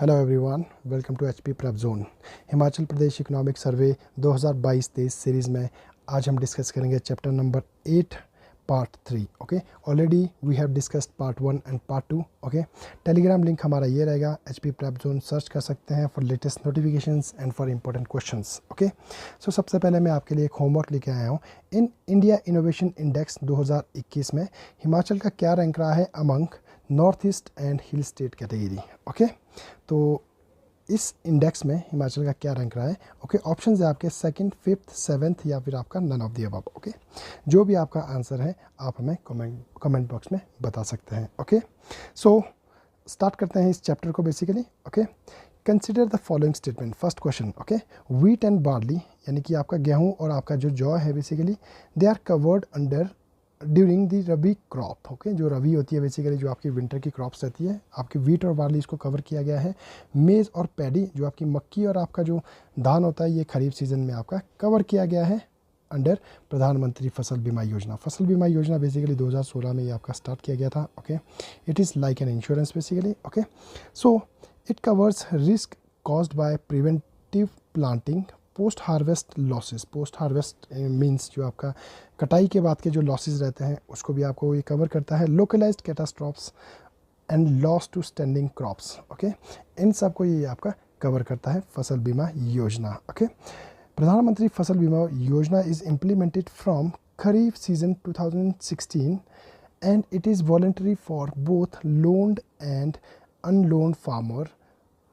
Hello everyone, welcome to HP prep zone. Himachal Pradesh economic survey 2022-23 series में आज हम discuss करेंगे chapter number 8 part 3। Okay, already we have discussed part 1 and part 2। Okay, Telegram link हमारा ये रहेगा, HP prep zone search कर सकते हैं for latest notifications and for important questions. Okay, so सबसे पहले मैं आपके लिए एक होमवर्क लेके आया हूँ। इन इंडिया इनोवेशन इंडेक्स 2021 में हिमाचल का क्या रैंक रहा है among north east and hill state category. Okay, तो इस इंडेक्स में हिमाचल का क्या रैंक रहा है। ओके, ऑप्शंस है आपके सेकंड, फिफ्थ, सेवन्थ या फिर आपका none of the above. Okay, जो भी आपका आंसर है आप हमें कमेंट बॉक्स में बता सकते हैं। ओके, सो स्टार्ट करते हैं इस चैप्टर को basically. Okay, consider the following statement. First question, okay, wheat and barley यानी कि आपका गेहूँ और आपका जो जौ है basically they are covered under during the rabi crop. Okay, जो रबी होती है बेसिकली जो आपकी विंटर की क्रॉप्स रहती है, आपकी वीट और बार्ली इसको कवर किया गया है। मेज़ और पैडी जो आपकी मक्की और आपका जो धान होता है ये खरीफ सीजन में आपका कवर किया गया है अंडर प्रधानमंत्री फसल बीमा योजना। फसल बीमा योजना बेसिकली 2016 में ये आपका स्टार्ट किया गया था। Okay, it is like an insurance basically. Okay, so it covers risk caused by preventive planting, post harvest losses. Post harvest means जो आपका कटाई के बाद के जो लॉसेस रहते हैं उसको भी आपको ये कवर करता है। Localised catastrophes and loss to standing crops. Okay, इन सब को ये आपका कवर करता है फसल बीमा योजना। ओके, प्रधानमंत्री Fasal Bima Yojana is implemented from kharif season 2016 and it is voluntary for both loaned and unloaned farmer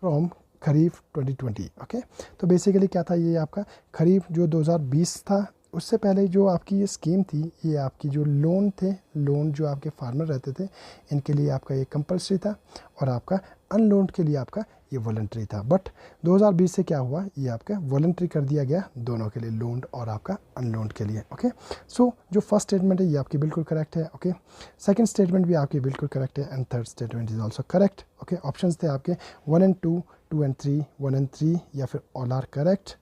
from kharif 2020। Okay, तो बेसिकली क्या था ये आपका खरीफ जो 2020 था उससे पहले जो आपकी ये स्कीम थी, ये आपकी जो लोन थे, लोन जो आपके फार्मर रहते थे इनके लिए आपका ये कंपल्सरी था और आपका अनलोन्ड के लिए आपका ये वॉलंटरी था। बट 2020 से क्या हुआ, ये आपका वॉलंटरी कर दिया गया दोनों के लिए, लोन्ड और आपका अनलोन्ड के लिए। ओके, सो जो फर्स्ट स्टेटमेंट है ये आपकी बिल्कुल करेक्ट है। ओके, सेकंड स्टेटमेंट भी आपकी बिल्कुल करेक्ट है and third statement is also correct. Okay, options थे आपके 1 एंड 2, 2 एंड 3, 1 एंड 3 या फिर ऑल आर करेक्ट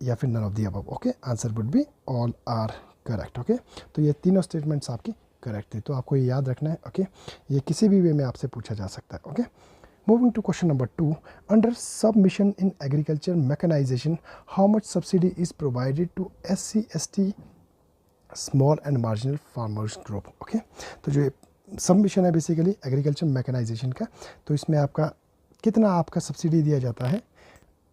या फिर none of the above. Okay, answer would be all are correct. Okay, तो ये तीनों स्टेटमेंट्स आपकी करेक्ट थे, तो आपको ये याद रखना है। ओके, ये किसी भी वे में आपसे पूछा जा सकता है। Okay, moving to question number 2, under submission in agriculture mechanization how much subsidy is provided to SC/ST small and marginal farmers group. Okay, तो जो सबमिशन है बेसिकली एग्रीकल्चर मैकेनाइजेशन का, तो इसमें आपका कितना आपका सब्सिडी दिया जाता है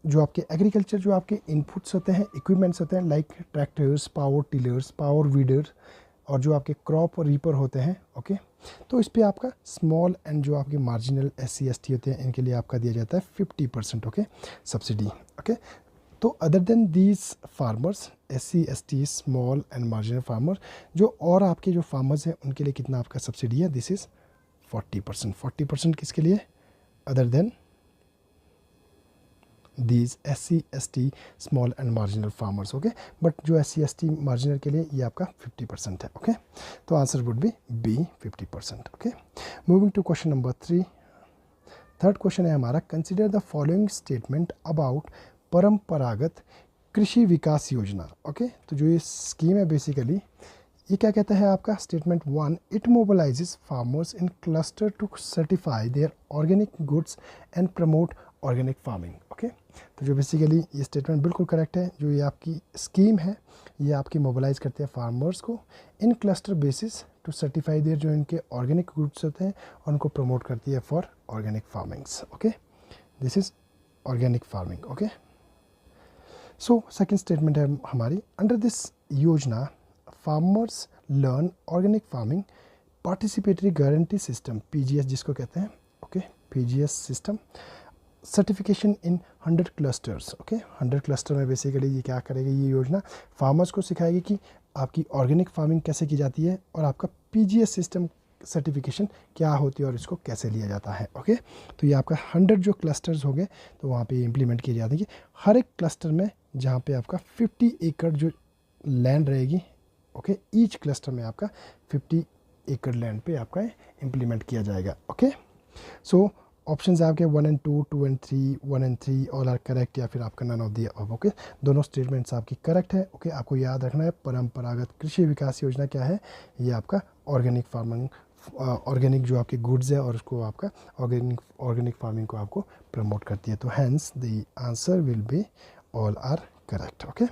जो आपके एग्रीकल्चर जो आपके इनपुट्स होते हैं, इक्विपमेंट्स होते हैं like tractors, power tillers, power weeder और जो आपके क्रॉप रीपर होते हैं। ओके, तो इस पे आपका स्मॉल एंड जो आपके मार्जिनल SC/ST होते हैं इनके लिए आपका दिया जाता है 50%। Okay, subsidy. ओके, तो other than these farmers SC/ST small and marginal farmer, जो और आपके जो फार्मर्स हैं उनके लिए कितना आपका सब्सिडी है, दिस इज़ 40%। 40% किसके लिए, other than these SC/ST small and marginal farmers. Okay, but जो SC/ST मार्जिनल के लिए ये आपका 50% है। ओके, तो answer would be B 50%। Okay, moving to question number 3, third question है हमारा, consider the following statement about Paramparagat Krishi विकास योजना। ओके, तो जो ये स्कीम है बेसिकली ये क्या कहता है आपका statement 1, it mobilises farmers in cluster to certify their organic goods and promote organic farming. Okay, तो जो बेसिकली ये स्टेटमेंट बिल्कुल करेक्ट है। जो ये आपकी स्कीम है ये आपकी मोबिलाइज करते हैं फार्मर्स को in cluster basis to certify their जो इनके ऑर्गेनिक गुड्स होते हैं उनको प्रमोट करती है for organic farmings. Okay, this is organic farming. Okay, so second statement है हमारी, under this yojana farmers learn organic farming participatory guarantee system PGS जिसको कहते हैं। Okay, PGS system certification in 100 clusters. Okay, 100 cluster में basically ये क्या करेगी, ये योजना फार्मर्स को सिखाएगी कि आपकी ऑर्गेनिक फार्मिंग कैसे की जाती है और आपका PGS सिस्टम सर्टिफिकेशन क्या होती है और इसको कैसे लिया जाता है। ओके, तो ये आपका 100 जो क्लस्टर्स हो गए तो वहाँ पे इम्प्लीमेंट किए जाते हैं कि हर एक क्लस्टर में जहाँ पे आपका 50 एकड़ जो लैंड रहेगी। ओके, ईच क्लस्टर में आपका 50 एकड़ लैंड पे आपका इम्प्लीमेंट किया जाएगा। ओके, सो ऑप्शंस आपके 1 and 2, 2 and 3, 1 and 3 all are correct या फिर आपका none of the above. Okay, दोनों स्टेटमेंट्स आपकी करेक्ट है। ओके, आपको याद रखना है परंपरागत कृषि विकास योजना क्या है, ये आपका ऑर्गेनिक ऑर्गेनिक जो आपके गुड्स है और उसको आपका ऑर्गेनिक फार्मिंग को आपको प्रमोट करती है. तो hence the answer will be all are correct. Okay,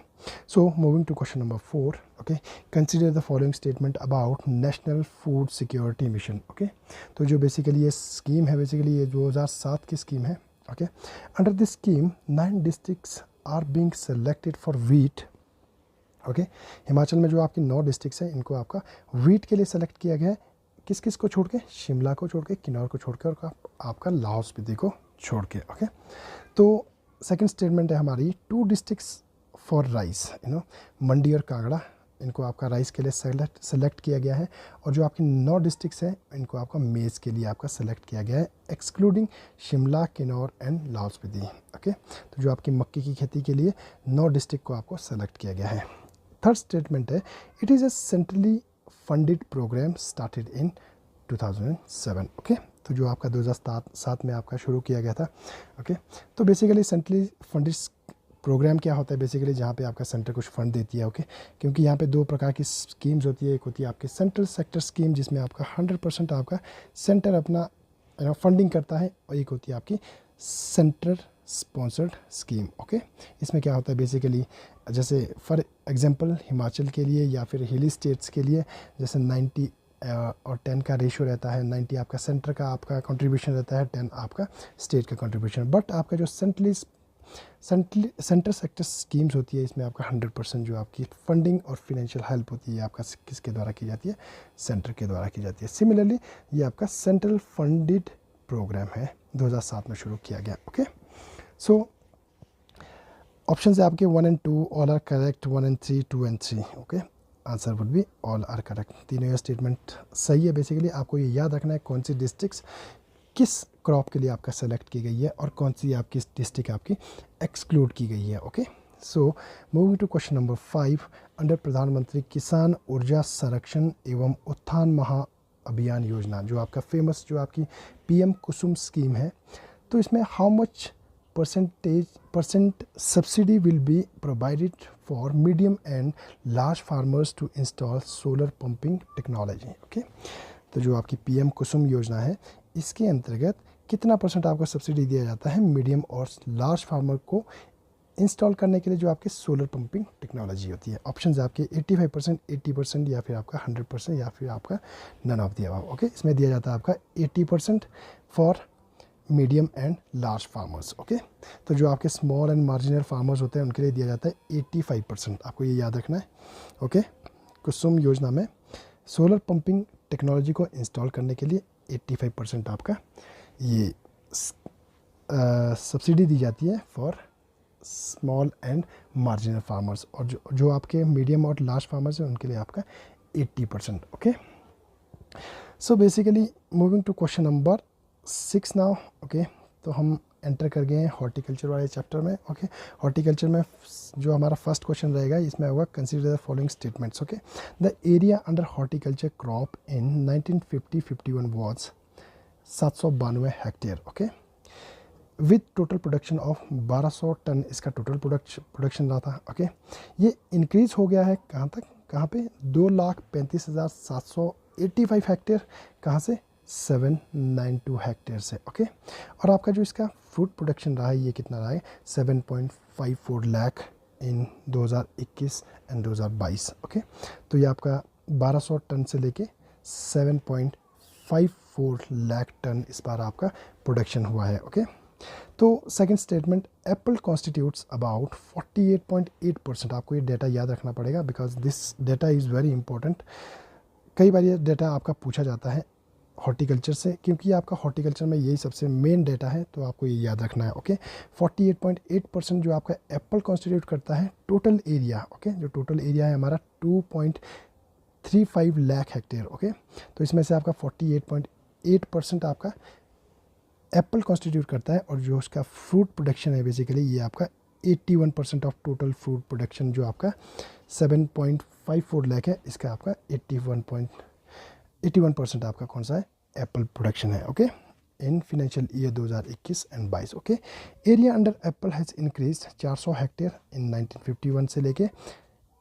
so moving to question number 4. Okay, consider the following statement about national food security mission. Okay, तो जो बेसिकली ये स्कीम है, बेसिकली ये 2007 की स्कीम है. Okay, under this scheme 9 districts are being selected for wheat. Okay, Himachal में जो आपकी 9 डिस्ट्रिक्ट्स हैं इनको आपका वीट के लिए सेलेक्ट किया गया है. किस किस को छोड़ के? शिमला को छोड़ के, किन्नौर को छोड़ के और आपका लाहौल स्पीति को छोड़ के. ओके, तो सेकंड स्टेटमेंट है हमारी 2 डिस्ट्रिक्ट्स फॉर राइस. मंडी और कांगड़ा, इनको आपका राइस के लिए सेलेक्ट किया गया है. और जो आपकी 9 डिस्ट्रिक्ट्स हैं इनको आपका मेज़ के लिए आपका सेलेक्ट किया गया है, excluding Shimla, Kinnaur and Lahaul Spiti. Okay, तो जो आपकी मक्की की खेती के लिए 9 डिस्ट्रिक्ट को आपको सेलेक्ट किया गया है. थर्ड स्टेटमेंट है it is a centrally funded programme started in 2007. Okay, तो जो आपका 2007 में आपका शुरू किया गया था. ओके, तो बेसिकली सेंट्रली फंडेड प्रोग्राम क्या होता है? बेसिकली जहाँ पे आपका सेंटर कुछ फंड देती है. ओके, क्योंकि यहाँ पे 2 प्रकार की स्कीम्स होती है. एक होती है आपकी सेंट्रल सेक्टर स्कीम जिसमें आपका 100% आपका सेंटर अपना फंडिंग करता है, और एक होती है आपकी सेंट्रल स्पॉन्सर्ड स्कीम. ओके, इसमें क्या होता है बेसिकली, जैसे फॉर एग्जांपल हिमाचल के लिए या फिर हिली स्टेट्स के लिए जैसे 90 और 10 का रेशियो रहता है. 90 आपका सेंटर का आपका कंट्रीब्यूशन रहता है, 10 आपका स्टेट का कंट्रीब्यूशन. बट आपका जो सेंटर सेक्टर स्कीम्स होती है इसमें आपका 100% जो आपकी फंडिंग और फिनेंशियल हेल्प होती है आपका किसके द्वारा की जाती है? सेंटर के द्वारा की जाती है. सिमिलरली ये आपका सेंट्रल फंडेड प्रोग्राम है, 2007 में शुरू किया गया. ओके, सो ऑप्शन है आपके 1 and 2 all are correct, 1 and 3, 2 and 3. Okay, answer would be all are correct. तीनों ये स्टेटमेंट सही है. बेसिकली आपको ये याद रखना है कौन सी डिस्ट्रिक्ट्स किस क्रॉप के लिए आपका सेलेक्ट की गई है और कौन सी आपकी डिस्ट्रिक्ट आपकी एक्सक्लूड की गई है. Okay, so moving to question number 5. Under Pradhan Mantri Kisan ऊर्जा संरक्षण एवं उत्थान महा अभियान योजना, जो आपका फेमस जो आपकी PM कुसुम स्कीम है, तो इसमें how much percent subsidy will be provided for medium and large farmers to install solar pumping technology. Okay, तो जो आपकी PM कुसुम योजना है इसके अंतर्गत कितना % आपको सब्सिडी दिया जाता है मीडियम और लार्ज फार्मर को इंस्टॉल करने के लिए जो आपकी सोलर पंपिंग टेक्नोलॉजी होती है? ऑप्शंस आपके 85%, 80% या फिर आपका 100% या फिर आपका none of the above. Okay, इसमें दिया जाता है आपका 80% for medium and large farmers. Okay, तो जो आपके स्मॉल एंड मार्जिनल फार्मर्स होते हैं उनके लिए दिया जाता है 85%. आपको ये याद रखना है. ओके, कुसुम योजना में सोलर पंपिंग टेक्नोलॉजी को इंस्टॉल करने के लिए 85% आपका ये सब्सिडी दी जाती है for small and marginal farmers, और जो आपके मीडियम और लार्ज फार्मर्स हैं उनके लिए आपका 80%. Okay, so basically moving to question number 6 now. Okay, तो हम एंटर कर गए हैं हॉर्टिकल्चर वाले चैप्टर में. ओके, हॉर्टिकल्चर में जो हमारा फर्स्ट क्वेश्चन रहेगा इसमें होगा consider the following statements. Okay, the area under horticulture crop in 1950-51 was 792 hectare. Okay, with total production of 1200 tonne इसका टोटल प्रोडक्शन रहा था. ओके, ये इंक्रीज़ हो गया है कहाँ तक? कहाँ पे? 2,35,785 हेक्टेयर. कहाँ से? 792 हेक्टेयर से. ओके, और आपका जो इसका फ्रूट प्रोडक्शन रहा है ये कितना रहा है? 7.54 लाख इन 2021 एंड 2022. ओके, तो ये आपका 1200 टन से लेके 7.54 लाख टन इस बार आपका प्रोडक्शन हुआ है. ओके, तो second statement Apple constitutes about 48.8%. आपको ये डेटा याद रखना पड़ेगा because this data is very important. कई बार ये डेटा आपका पूछा जाता है हॉर्टिकल्चर से, क्योंकि आपका हॉर्टिकल्चर में यही सबसे मेन डेटा है, तो आपको ये याद रखना है. ओके, 48.8% जो आपका एप्पल कॉन्स्टिट्यूट करता है टोटल एरिया. ओके, जो टोटल एरिया है हमारा 2.35 लाख हेक्टेयर. ओके, तो इसमें से आपका 48.8% आपका एप्पल कॉन्स्टिट्यूट करता है, और जो उसका फ्रूट प्रोडक्शन है बेसिकली ये आपका 81% ऑफ टोटल फ्रूट प्रोडक्शन जो आपका 7.54 लाख है इसका आपका 81% आपका कौन सा है? एप्पल प्रोडक्शन है. Okay, in financial year 2021 and 22. Okay, area under Apple has increase 400 hectare इन 1951 से लेके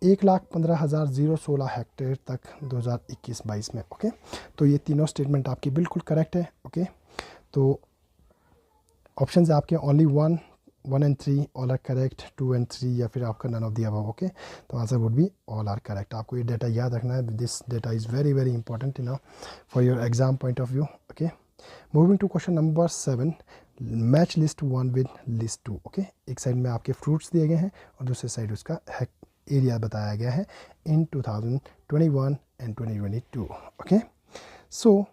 1,15,016 हेक्टेयर तक 2021-22 में। ओके, तो ये तीनों स्टेटमेंट आपकी बिल्कुल करेक्ट है। ओके, तो ऑप्शंस आपके only 1 and 3 all are correct, 2 and 3 या फिर आपका none of the above. Okay, तो answer would be all are correct. आपको ये डेटा याद रखना है, this data is very very important in for your exam point of view. Okay, moving to question number 7, match list 1 with list 2। Okay, एक side में आपके fruits दिए गए हैं और दूसरे साइड उसका एरिया बताया गया है इन 2021 एंड 2022। ओके, सो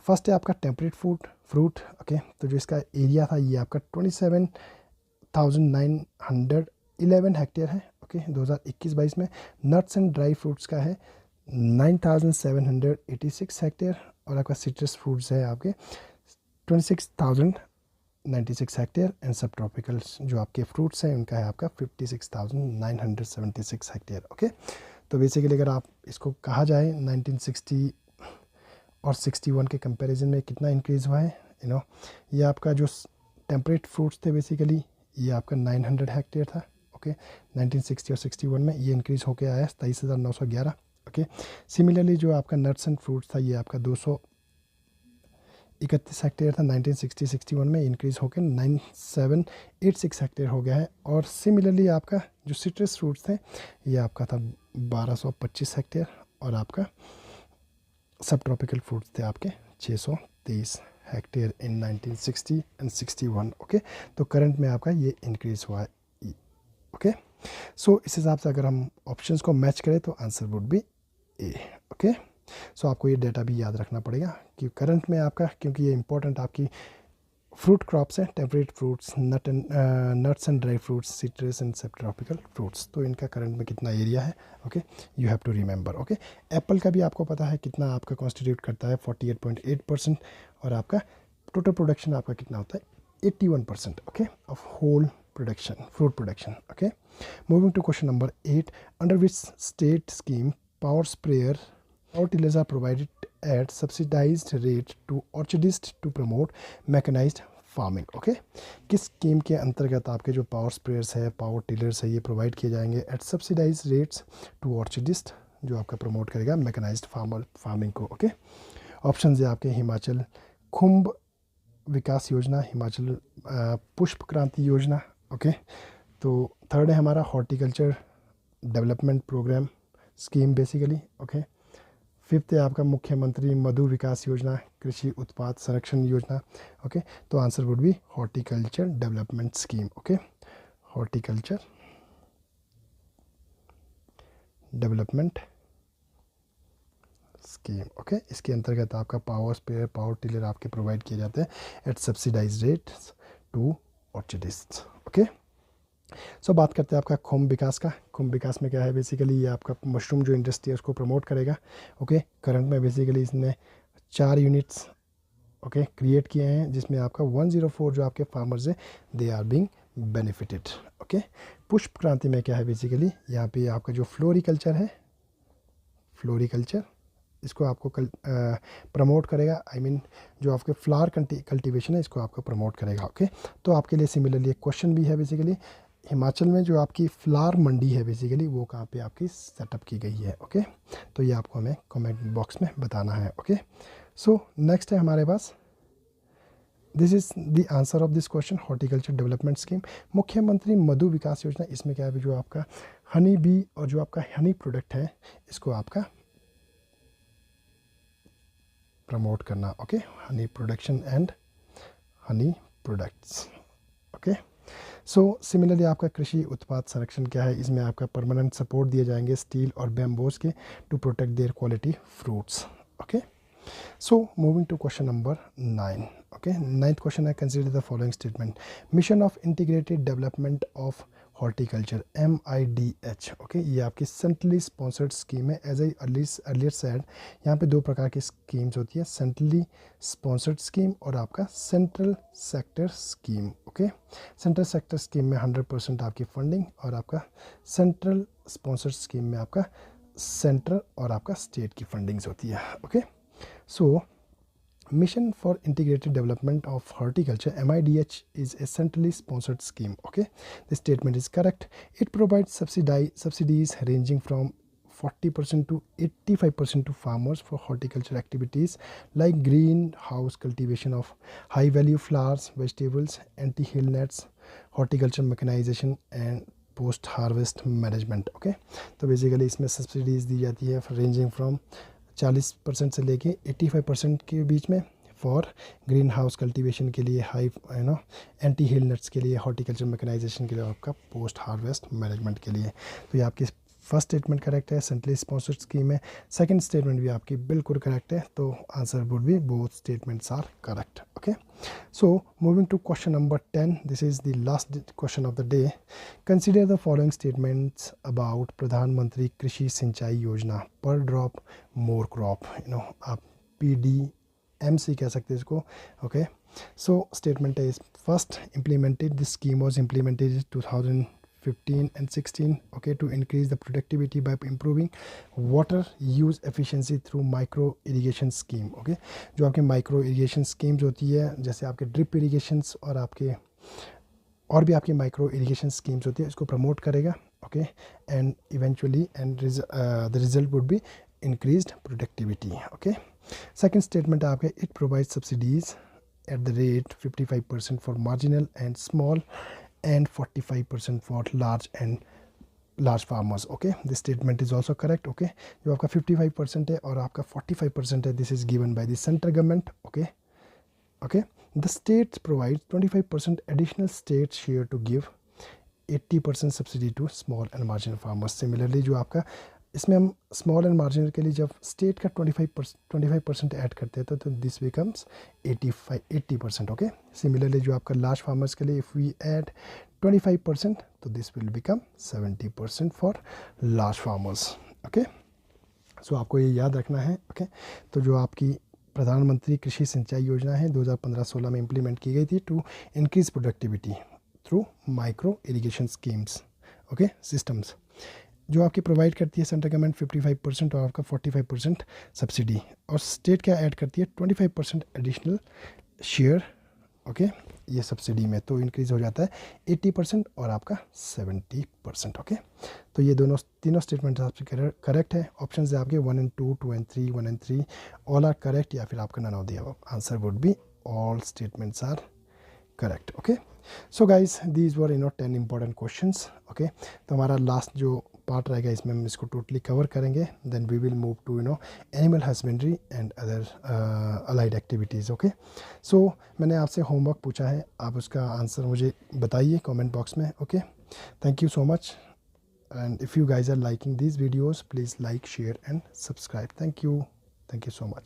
फर्स्ट है आपका टेम्परेट फ्रूट। ओके, तो जो इसका एरिया था ये आपका 27,911 हेक्टेयर है। ओके, 2021-22 में। नट्स एंड ड्राई फ्रूट्स का है 9,786 हेक्टेयर और आपका सिट्रस फ्रूट्स है आपके 26,096 हेक्टेयर एंड सब ट्रॉपिकल्स जो आपके फ्रूट्स हैं उनका है आपका 56,976 हेक्टेयर। ओके, तो बेसिकली अगर आप इसको कहा जाए 1960 और 61 के कंपैरिजन में कितना इंक्रीज़ हुआ है, ये आपका जो टेम्परेट फ्रूट्स थे बेसिकली ये आपका 900 हेक्टेयर था। ओके, 1960 और 61 में ये इंक्रीज़ होके आया 27,911। ओके, सिमिलरली जो आपका नट्स एंड फ्रूट्स था ये आपका 231 हेक्टेयर था 1960-61 में, इंक्रीज़ होकर 9786 हेक्टेयर हो गया है। और सिमिलरली आपका जो सिट्रस फ्रूट्स थे ये आपका था 1225 हेक्टेयर और आपका सब ट्रॉपिकल फ्रूट्स थे आपके 623 हेक्टेयर इन 1960 एंड 61। ओके, तो करंट में आपका ये इंक्रीज़ हुआ है। ओके, सो इस हिसाब से अगर हम ऑप्शंस को मैच करें तो answer would be A. Okay, so आपको ये डेटा भी याद रखना पड़ेगा कि करंट में आपका, क्योंकि ये इंपॉर्टेंट आपकी फ्रूट क्रॉप्स हैं, temperate fruits, nuts and dry fruits, citrus and subtropical fruits, तो इनका करंट में कितना एरिया है। Okay, you have to remember. Okay, apple का भी आपको पता है कितना आपका कॉन्स्टिट्यूट करता है 48.8% और आपका टोटल प्रोडक्शन आपका कितना होता है 81%। Okay, of whole production, fruit production. Okay, moving to question number 8, under which state scheme power sprayer और tillers are provided at subsidized rate to orchardists to promote mechanized farming। Okay, किस scheme के अंतर्गत आपके जो power sprayers है, power tillers है, ये provide किए जाएंगे at subsidized rates to orchardist, जो आपका प्रमोट करेगा मैकेनाइज्ड फार्मिंग को। ओके, ऑप्शन है आपके हिमाचल खुम्ब विकास योजना, हिमाचल पुष्प क्रांति योजना। ओके, तो थर्ड है हमारा horticulture development programme scheme basically. Okay, fifth है आपका मुख्यमंत्री मधु विकास योजना, कृषि उत्पाद संरक्षण योजना। ओके, तो answer would be horticulture development scheme. Okay, horticulture development scheme. Okay, इसके अंतर्गत आपका पावर स्प्रेयर, पावर टिलर आपके प्रोवाइड किए जाते हैं at subsidize rates to orchardists. Okay, so बात करते हैं आपका खुम्ब विकास का। खुम्ब विकास में क्या है बेसिकली, ये आपका मशरूम जो इंडस्ट्री है उसको प्रमोट करेगा। ओके, करंट में बेसिकली इसने 4 यूनिट्स ओके क्रिएट किए हैं जिसमें आपका 104 जो आपके फार्मर्स हैं they are being benefited. Okay, Pushp Kranti में क्या है बेसिकली, यहाँ पे आपका जो फ्लोरिकल्चर है, फ्लोरिकल्चर इसको आपको प्रमोट करेगा। आई मीन जो आपके फ्लावर कल्टीवेशन है इसको आपको प्रमोट करेगा। ओके, तो आपके लिए सिमिलरली एक क्वेश्चन भी है बेसिकली, हिमाचल में जो आपकी फ्लावर मंडी है बेसिकली वो कहाँ पे आपकी सेटअप की गई है। ओके, तो ये आपको हमें कमेंट बॉक्स में बताना है। ओके, सो नेक्स्ट है हमारे पास, this is the answer of this question, horticulture development scheme मुख्यमंत्री मधु विकास योजना। इसमें क्या है जो आपका हनी बी और जो आपका हनी प्रोडक्ट है इसको आपका प्रमोट करना। Okay, honey production and honey products. Okay, so similarly आपका कृषि उत्पाद संरक्षण क्या है, इसमें आपका परमानेंट सपोर्ट दिए जाएंगे स्टील और बैम्बोज के to protect their quality fruits. Okay, so moving to question number 9। Okay, 9th question है, consider the following statement, mission of integrated development of horticulture MIDH। Okay, ये आपकी सेंट्रली स्पॉन्सर्ड स्कीम है। As I earlier said, यहाँ पे 2 प्रकार की schemes होती है, सेंट्रली स्पॉन्सर्ड स्कीम और आपका central sector scheme. Okay, central sector scheme में 100% आपकी फंडिंग और आपका सेंट्रल स्पॉन्सर्ड स्कीम में आपका सेंट्रल और आपका स्टेट की फंडिंग्स होती है। Okay, so Mission for Integrated Development of Horticulture, MIDH, is a centrally sponsored scheme. Okay, the statement is correct. It provides subsidies ranging from 40% to 85% to farmers for horticulture activities like greenhouse cultivation of high value flowers, vegetables, anti-hail nets, horticulture mechanization and post harvest management. Okay, तो basically इसमें subsidies दी जाती है ranging from 40% से लेके 85% के बीच में for green house cultivation के लिए, हाई एंटी हिल नट्स के लिए, हॉर्टिकल्चर मैकेनाइजेशन के लिए, आपका पोस्ट हार्वेस्ट मैनेजमेंट के लिए. तो ये आपकी फर्स्ट स्टेटमेंट करेक्ट है, सेंट्रली स्पॉन्सर्ड स्कीम है. सेकंड स्टेटमेंट भी आपकी बिल्कुल करेक्ट है. तो answer would be both statements are correct. Okay, so moving to question number 10. This is the last question of the day. Consider the following statements about Pradhan Mantri Krishi Sinchai Yojana, per drop more crop. आप PDMC कह सकते हैं इसको. Okay, so statement है first, implemented this scheme was implemented 2015 and 16, okay, to increase the productivity by improving water use efficiency through micro irrigation scheme. okay, जो आपके micro irrigation schemes होती है, जैसे आपके ड्रिप इरीगेशंस और भी आपकी माइक्रो इरीगेशन स्कीम्स होती है, इसको प्रमोट करेगा. Okay, and eventually the result would be increased productivity. Okay, second statement है आपके, it provide subsidies at the rate 55% for marginal and small and 45% for large farmers. okay, this statement is also correct. okay, जो आपका 55% है और आपका 45% है, this is given by the central government. okay, the states provide 25% additional state share to give 80% subsidy to small and marginal farmers. similarly जो आपका इसमें हम स्मॉल एंड मार्जिनल के लिए जब स्टेट का 25% ऐड करते हैं तो दिस बिकम्स 80%. ओके, सिमिलरली जो आपका लार्ज फार्मर्स के लिए इफ़ वी ऐड 25% तो this will become 70% for large farmers. Okay, so आपको ये याद रखना है. ओके, तो जो आपकी प्रधानमंत्री कृषि सिंचाई योजना है 2015-16 में इम्प्लीमेंट की गई थी to increase productivity through micro irrigation schemes. Okay, systems जो आपकी प्रोवाइड करती है सेंट्रल गवर्नमेंट 55% और आपका 45% सब्सिडी, और स्टेट क्या ऐड करती है 25% एडिशनल शेयर. ओके, ये सब्सिडी में तो इंक्रीज़ हो जाता है 80% और आपका 70%. ओके, तो ये तीनों स्टेटमेंट आपसे करेक्ट है. ऑप्शन है आपके 1 and 2, 2 and 3, 1 and 3 all are correct, या फिर आपका none of the above. Answer would be all statements are correct. Okay, so guys these were 10 important questions. Okay, तो हमारा लास्ट जो पार्ट रहेगा इसमें हम इसको टोटली कवर करेंगे. Then we will move to animal husbandry and other allied activities. Okay, so मैंने आपसे होमवर्क पूछा है, आप उसका आंसर मुझे बताइए कमेंट बॉक्स में. Okay, thank you so much, and if you guys are liking these videos please like, share and subscribe. Thank you so much.